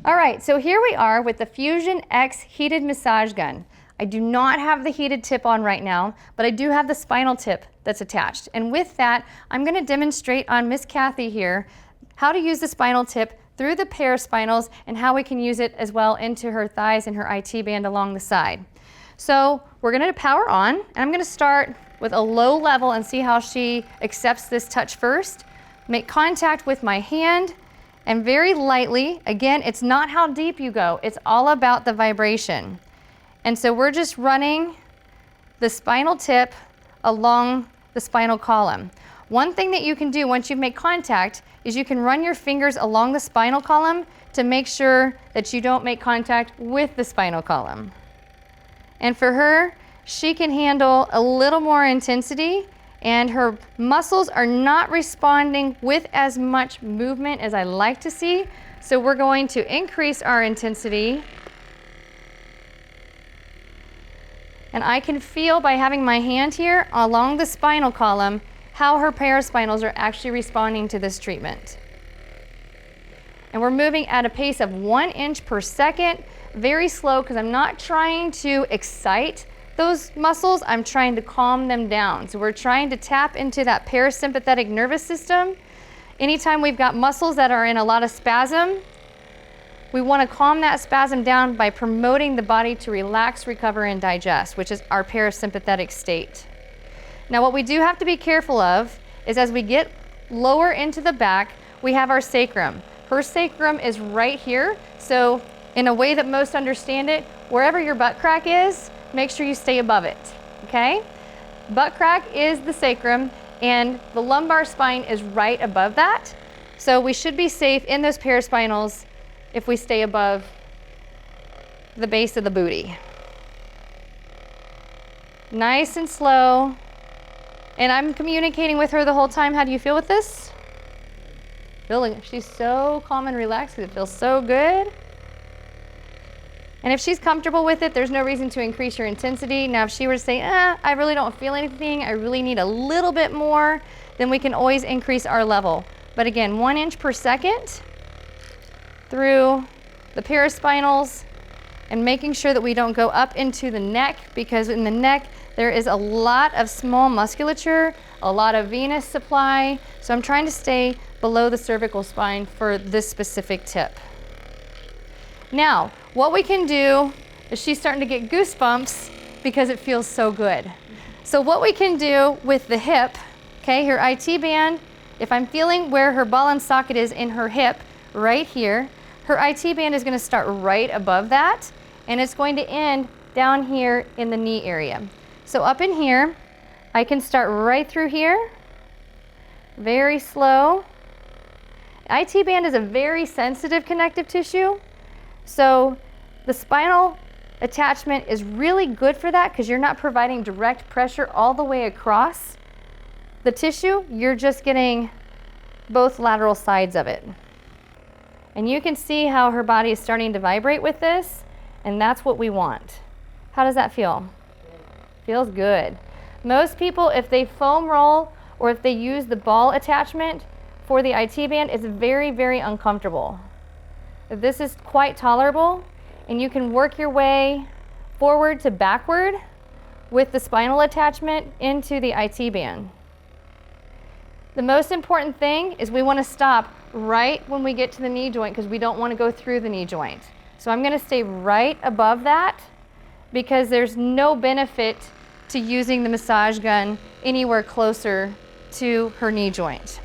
All right, so here we are with the Fusion X heated massage gun. I do not have the heated tip on right now, but I do have the spinal tip that's attached. And with that, I'm going to demonstrate on Miss Cathy here how to use the spinal tip through the paraspinals and how we can use it as well into her thighs and her IT band along the side. So we're going to power on, and I'm going to start with a low level and see how she accepts this touch first. Make contact with my hand, and very lightly, again, it's not how deep you go, it's all about the vibration. And so we're just running the spinal tip along the spinal column. One thing that you can do once you've made contact is you can run your fingers along the spinal column to make sure that you don't make contact with the spinal column. And for her, she can handle a little more intensity, and her muscles are not responding with as much movement as I like to see. So we're going to increase our intensity. And I can feel by having my hand here along the spinal column how her paraspinals are actually responding to this treatment. And we're moving at a pace of 1 inch per second, very slow, because I'm not trying to excite those muscles, I'm trying to calm them down. So we're trying to tap into that parasympathetic nervous system. Anytime we've got muscles that are in a lot of spasm, we want to calm that spasm down by promoting the body to relax, recover, and digest, which is our parasympathetic state. Now what we do have to be careful of is as we get lower into the back, we have our sacrum. Her sacrum is right here, so in a way that most understand it, wherever your butt crack is, make sure you stay above it, okay? Butt crack is the sacrum, and the lumbar spine is right above that. So we should be safe in those paraspinals if we stay above the base of the booty. Nice and slow. And I'm communicating with her the whole time. How do you feel with this? She's so calm and relaxed. It feels so good. And if she's comfortable with it, there's no reason to increase your intensity. Now, if she were to say, I really don't feel anything, I really need a little bit more, then we can always increase our level. But again, 1 inch per second through the paraspinals, and making sure that we don't go up into the neck, because in the neck, there is a lot of small musculature, a lot of venous supply. So I'm trying to stay below the cervical spine for this specific tip. Now, what we can do is she's starting to get goosebumps because it feels so good. So what we can do with the hip, okay, her IT band, if I'm feeling where her ball and socket is in her hip, right here, her IT band is going to start right above that, and it's going to end down here in the knee area. So up in here, I can start right through here, very slow. IT band is a very sensitive connective tissue. So the spinal attachment is really good for that because you're not providing direct pressure all the way across the tissue. You're just getting both lateral sides of it. And you can see how her body is starting to vibrate with this, and that's what we want. How does that feel? Feels good. Most people, if they foam roll or if they use the ball attachment for the IT band, it's very, very uncomfortable. This is quite tolerable, and you can work your way forward to backward with the spinal attachment into the IT band. The most important thing is we want to stop right when we get to the knee joint because we don't want to go through the knee joint. So I'm going to stay right above that because there's no benefit to using the massage gun anywhere closer to her knee joint.